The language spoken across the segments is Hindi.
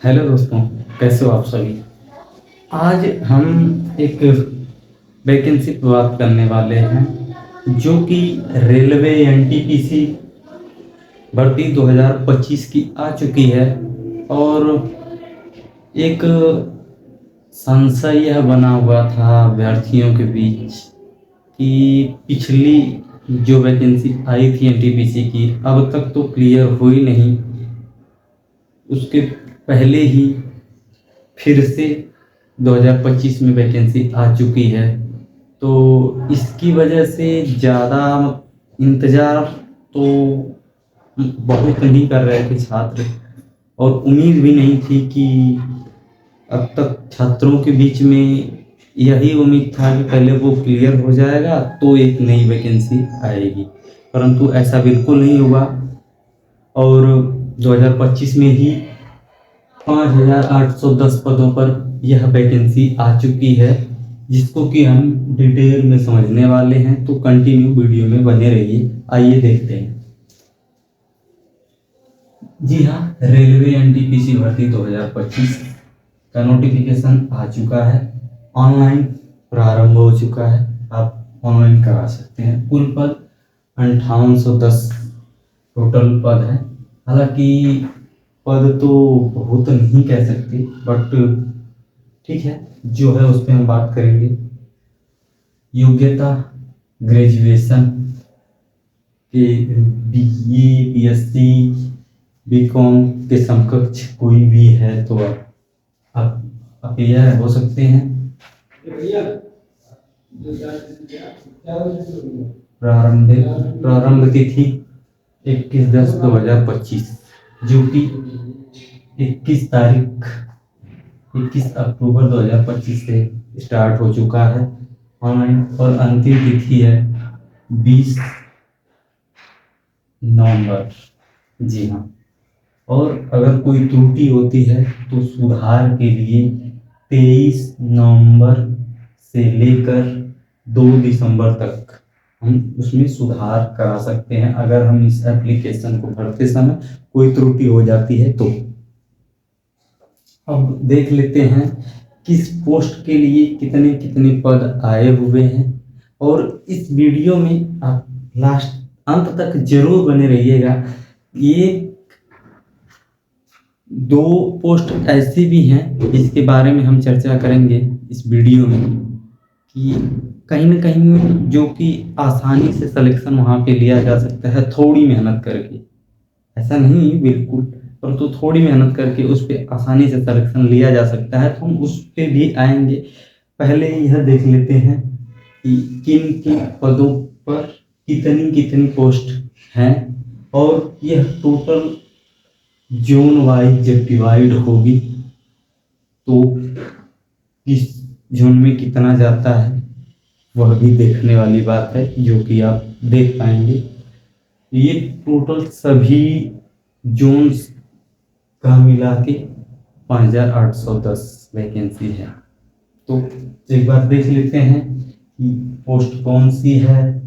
हेलो दोस्तों, कैसे हो आप सभी। आज हम एक वैकेंसी पर बात करने वाले हैं जो कि रेलवे एनटीपीसी भर्ती 2025 की आ चुकी है। और एक संशय यह बना हुआ था अभ्यर्थियों के बीच कि पिछली जो वैकेंसी आई थी एनटीपीसी की अब तक तो क्लियर हुई नहीं, उसके पहले ही फिर से 2025 में वैकेंसी आ चुकी है। तो इसकी वजह से ज़्यादा इंतज़ार तो बहुत नहीं कर रहे थे छात्र, और उम्मीद भी नहीं थी कि अब तक छात्रों के बीच में यही उम्मीद था कि पहले वो क्लियर हो जाएगा तो एक नई वैकेंसी आएगी, परंतु ऐसा बिल्कुल नहीं हुआ। और 2025 में ही 5,810 पदों पर यह वैकेंसी आ चुकी है, जिसको कि हम डिटेल में समझने वाले हैं। तो कंटिन्यू वीडियो में बने रहिए। आइए देखते हैं। जी हाँ, रेलवे एनटीपीसी भर्ती 2025 का नोटिफिकेशन आ चुका है। ऑनलाइन प्रारंभ हो चुका है, आप ऑनलाइन करा सकते हैं। कुल पद 5810 टोटल पद है। हालांकि पद तो बहुत नहीं कह सकते, बट ठीक है, जो है उस पर हम बात करेंगे। योग्यता ग्रेजुएशन के बीए, बीएससी, बीकॉम के समकक्ष कोई भी है तो आप अपेयर हो सकते हैं। प्रारंभ तिथि 21/10/2025, जो कि 21 तारीख 21 अक्टूबर 2025 से स्टार्ट हो चुका है ऑनलाइन। और अंतिम तिथि है 20 नवंबर। जी हाँ, और अगर कोई त्रुटि होती है तो सुधार के लिए 23 नवंबर से लेकर 2 दिसंबर तक हम उसमें सुधार करा सकते हैं, अगर हम इस एप्लीकेशन को भरते समय कोई त्रुटि हो जाती है तो। अब देख लेते हैं किस पोस्ट के लिए कितने कितने पद आए हुए हैं। और इस वीडियो में आप लास्ट अंत तक जरूर बने रहिएगा। ये 2 पोस्ट ऐसी भी हैं जिसके बारे में हम चर्चा करेंगे इस वीडियो में, कि कहीं ना कहीं जो कि आसानी से सिलेक्शन वहाँ पे लिया जा सकता है थोड़ी मेहनत करके। ऐसा नहीं बिल्कुल, परंतु थोड़ी मेहनत करके उस पर आसानी से सिलेक्शन लिया जा सकता है, तो हम उस पर भी आएंगे। पहले यह देख लेते हैं कि किन किन पदों पर कितनी कितनी पोस्ट हैं, और यह टोटल जोन वाइज जब डिवाइड होगी तो किस जोन में कितना जाता है वह भी देखने वाली बात है, जो कि आप देख पाएंगे। ये टोटल सभी जोन्स का मिला के 5,810 वैकेंसी है। तो एक बार देख लेते हैं कि पोस्ट कौन सी है,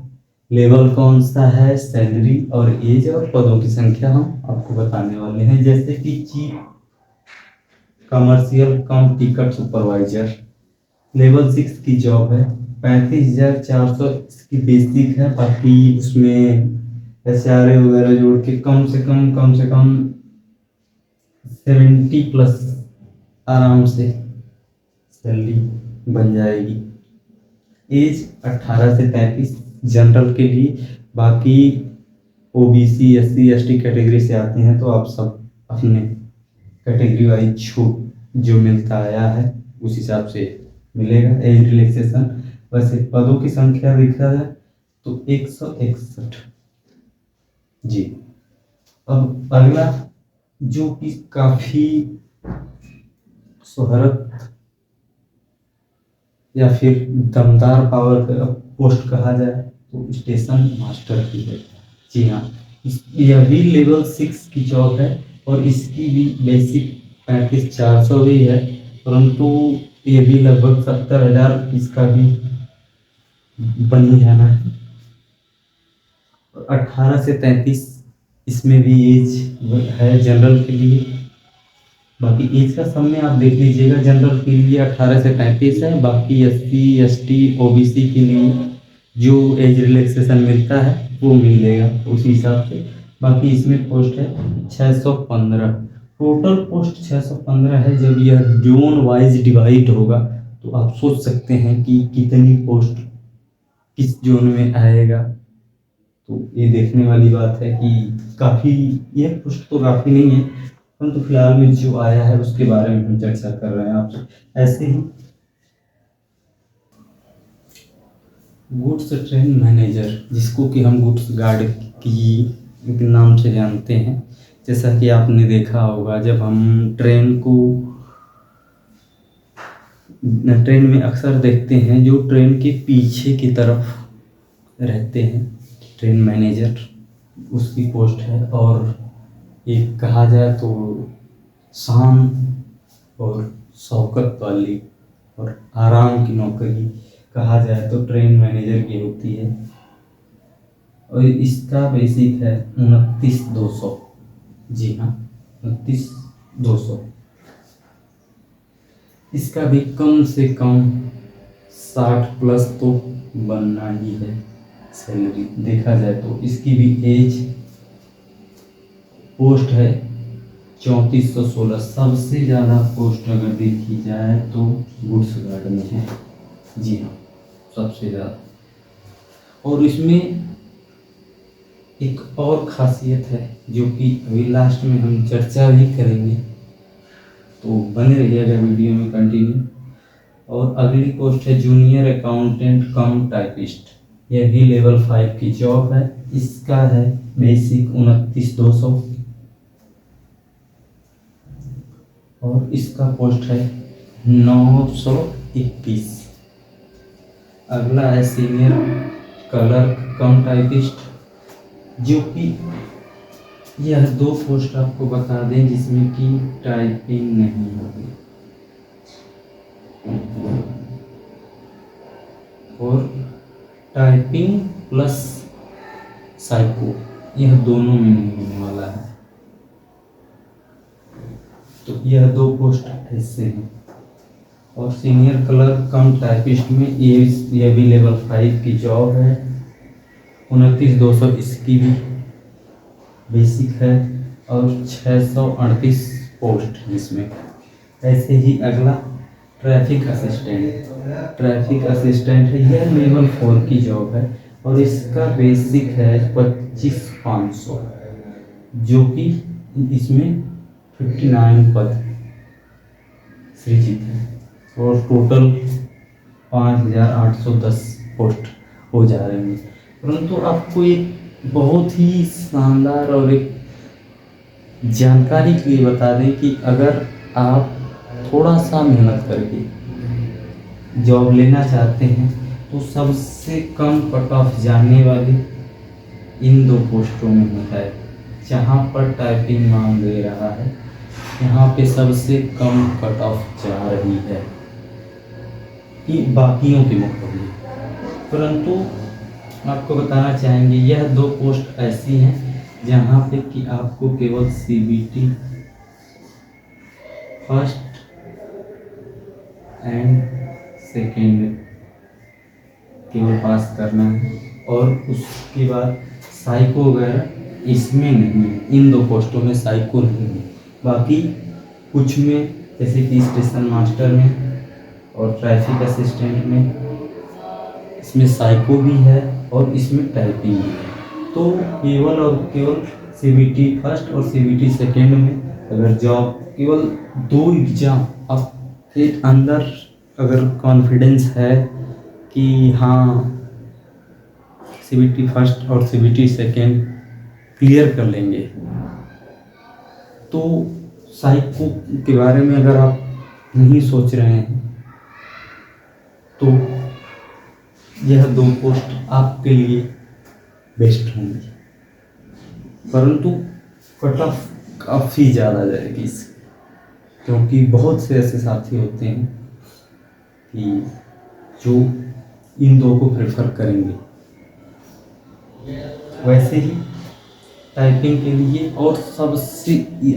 लेवल कौन सा है, सैलरी और एज और पदों की संख्या हम आपको बताने वाले हैं। जैसे कि चीफ कमर्शियल कम टिकट सुपरवाइजर लेवल 6 की जॉब है। 35,400 इसकी बेसिक है, बाकी उसमें SRA वगैरह जोड़ के कम से कम 70+ आराम से सैलरी बन जाएगी। एज 18 से 33 जनरल के लिए, बाकी OBC SC ST कैटेगरी से आते हैं तो आप सब अपने कैटेगरी वाइज छूट जो मिलता आया है उस हिसाब से मिलेगा। Age relaxation. वैसे पदों की संख्या देखा जाए तो 161। जी, अब अगला जो कि काफी शोहरत या फिर दमदार पावर का पोस्ट कहा जाए तो स्टेशन मास्टर की है। जी हाँ, यह भी लेवल 6 की जॉब है, और इसकी भी बेसिक 35,400 भी है, परंतु ये भी लगभग 70,000 इसका भी बन ही जाना है। 18 से 33 इसमें भी एज है जनरल के लिए। बाकी एज का सब में आप देख लीजिएगा, जनरल के लिए 18 से 35 है, बाकी SC ST OBC के लिए जो एज रिलैक्सेशन मिलता है वो मिलेगा उस हिसाब से। बाकी इसमें पोस्ट है 615, टोटल पोस्ट 615 है। जब यह जोन वाइज डिवाइड होगा तो आप सोच सकते हैं कि कितनी पोस्ट किस जोन में आएगा। तो ये देखने वाली बात है कि काफ़ी, यह पोस्ट तो काफ़ी नहीं है, परंतु फिलहाल में जो आया है उसके बारे में हम चर्चा कर रहे हैं आपसे। ऐसे ही गुड्स ट्रेन मैनेजर, जिसको कि हम गुड्स गार्ड की नाम से जानते हैं, जैसा कि आपने देखा होगा जब हम ट्रेन में अक्सर देखते हैं जो ट्रेन के पीछे की तरफ रहते हैं ट्रेन मैनेजर, उसकी पोस्ट है। और एक कहा जाए तो शान और शौकत वाली और आराम की नौकरी कहा जाए तो ट्रेन मैनेजर की होती है। और इसका बेसिक है 29,200। जी हाँ, 29,200। इसका भी कम से कम 60 प्लस तो बनना ही है सैलरी। देखा जाए तो इसकी भी एज, पोस्ट है 3416। सबसे ज़्यादा पोस्ट अगर देखी जाए तो गुड्स गार्ड में है। जी हाँ, सबसे ज़्यादा। और इसमें एक और खासियत है जो कि अभी लास्ट में हम चर्चा भी करेंगे, तो बने रहिएगा वीडियो में कंटिन्यू। और अगली पोस्ट है जूनियर अकाउंटेंट कम टाइपिस्ट। यह भी लेवल 5 की जॉब है। इसका है बेसिक 29,200 और इसका पोस्ट है 921। अगला है सीनियर क्लर्क कम टाइपिस्ट, जो कि यह 2 पोस्ट आपको बता दें जिसमें कि टाइपिंग नहीं होगी। और टाइपिंग प्लस साइको, यह दोनों में नहीं होने वाला है। तो यह 2 पोस्ट ऐसे हैं। और सीनियर क्लर्क कम टाइपिस्ट में यह भी लेवल 5 की जॉब है। 29,200 इसकी भी बेसिक है और 638 पोस्ट इसमें। ऐसे ही अगला ट्रैफिक असिस्टेंट है। यह लेवल 4 की जॉब है और इसका बेसिक है 25,500, जो कि इसमें 59 पद सृजित है और टोटल 5,810 पोस्ट हो जा रहे हैं। परंतु आपको एक बहुत ही शानदार और एक जानकारी के लिए बता दें कि अगर आप थोड़ा सा मेहनत करके जॉब लेना चाहते हैं तो सबसे कम कट ऑफ जाने वाली इन 2 पोस्टों में होता है। जहाँ पर टाइपिंग मांग दे रहा है यहाँ पे सबसे कम कट ऑफ जा रही है कि बाकियों के मुकाबले। परंतु आपको बताना चाहेंगे यह 2 पोस्ट ऐसी हैं जहाँ पे कि आपको केवल CBT फर्स्ट एंड सेकेंड केवल पास करना है और उसके बाद साइको वगैरह इसमें नहीं है। इन 2 पोस्टों में साइको नहीं है। बाकी कुछ में जैसे कि स्टेशन मास्टर में और ट्रैफिक असिस्टेंट में इसमें साइको भी है और इसमें टाइपिंग भी है। तो केवल और केवल CBT फर्स्ट और CBT सेकेंड में अगर जॉब, केवल 2 एग्जाम आपके अंदर अगर कॉन्फिडेंस है कि हाँ CBT फर्स्ट और CBT सेकेंड क्लियर कर लेंगे, तो साइको के बारे में अगर आप नहीं सोच रहे हैं तो यह 2 पोस्ट आपके लिए बेस्ट होंगी। परंतु कट ऑफ काफ़ी ज़्यादा जाएगी इससे, क्योंकि बहुत से ऐसे साथी होते हैं कि जो इन 2 को प्रेफर करेंगे। वैसे ही टाइपिंग के लिए और सबसे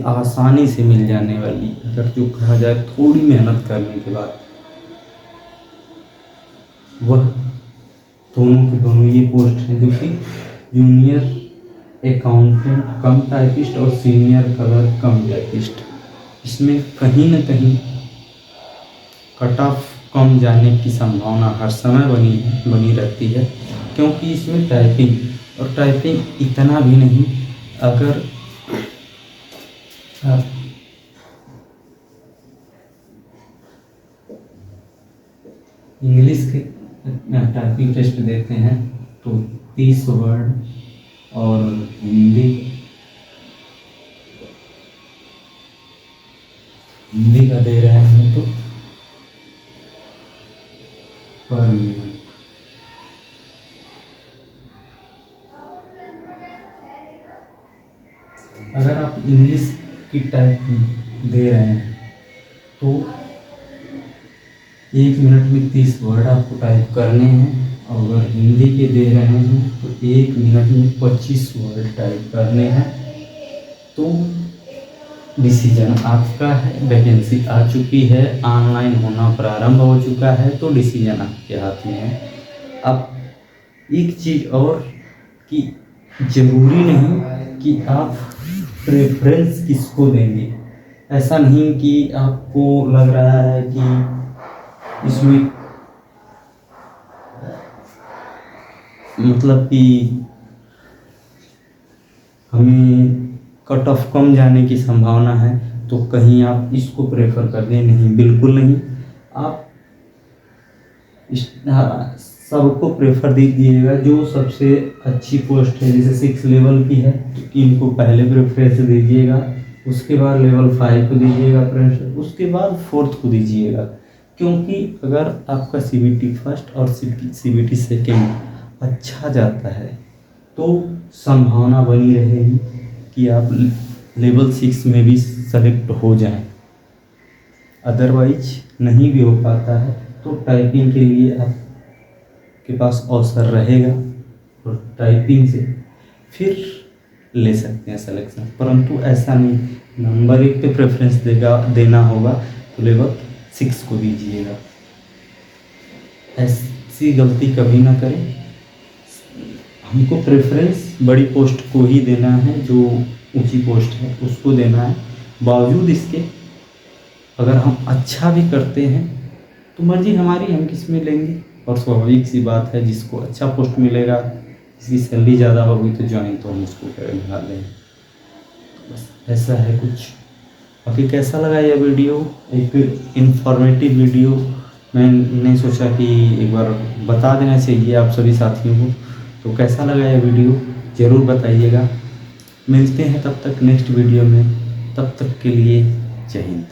आसानी से मिल जाने वाली, अगर जो कहा जाए थोड़ी मेहनत करने के बाद, वह दोनों के दोनों ये पोस्ट हैं जो कि जूनियर अकाउंटेंट कम टाइपिस्ट और सीनियर कलर कम टाइपिस्ट। इसमें कहीं न कहीं कट ऑफ कम जाने की संभावना हर समय बनी रहती है, क्योंकि इसमें टाइपिंग इतना भी नहीं। अगर इंग्लिश के टाइपिंग टेस्ट देते हैं तो 30 वर्ड, और हिंदी का दे रहे हैं तो पर मिनट। अगर आप इंग्लिश की टाइपिंग दे रहे हैं तो 1 मिनट में 30 वर्ड आपको टाइप करने हैं, और अगर हिंदी के दे रहे हैं तो 1 मिनट में 25 वर्ड टाइप करने हैं। तो डिसीजन आपका है। वैकेंसी आ चुकी है, ऑनलाइन होना प्रारंभ हो चुका है, तो डिसीजन आपके हाथ में है। अब एक चीज़ और कि ज़रूरी नहीं कि आप प्रेफरेंस किसको देंगे। ऐसा नहीं कि आपको लग रहा है कि इसमें मतलब कि हमें कट ऑफ कम जाने की संभावना है तो कहीं आप इसको प्रेफर कर दें, नहीं, बिल्कुल नहीं। आप सबको प्रेफर दीजिएगा। जो सबसे अच्छी पोस्ट है, जैसे 6 लेवल की है तो इनको पहले प्रेफरेंस दीजिएगा, उसके बाद लेवल 5 को दीजिएगा प्रेफरेंस, उसके बाद 4th को दीजिएगा। क्योंकि अगर आपका CBT फर्स्ट और CBT सेकेंड अच्छा जाता है तो संभावना बनी रहेगी कि आप लेवल 6 में भी सेलेक्ट हो जाएं। अदरवाइज नहीं भी हो पाता है तो टाइपिंग के लिए आपके पास अवसर रहेगा और टाइपिंग से फिर ले सकते हैं सिलेक्शन। परंतु ऐसा नहीं, नंबर 1 पे प्रेफरेंस देना होगा तो लेवल 6 को दीजिएगा। ऐसी गलती कभी ना करें। हमको प्रेफरेंस बड़ी पोस्ट को ही देना है, जो ऊंची पोस्ट है उसको देना है। बावजूद इसके अगर हम अच्छा भी करते हैं तो मर्जी हमारी, हम किस में लेंगे। और स्वाभाविक सी बात है, जिसको अच्छा पोस्ट मिलेगा, जिसकी सैलरी ज़्यादा होगी तो ज्वाइन तो हम उसको करेंगे लें। बस ऐसा है कुछ। बाकी कैसा लगा यह वीडियो? एक इन्फॉर्मेटिव वीडियो। मैंने सोचा कि एक बार बता देना चाहिए आप सभी साथियों को। तो कैसा लगा यह वीडियो ज़रूर बताइएगा। मिलते हैं तब तक नेक्स्ट वीडियो में, तब तक के लिए जय हिंद।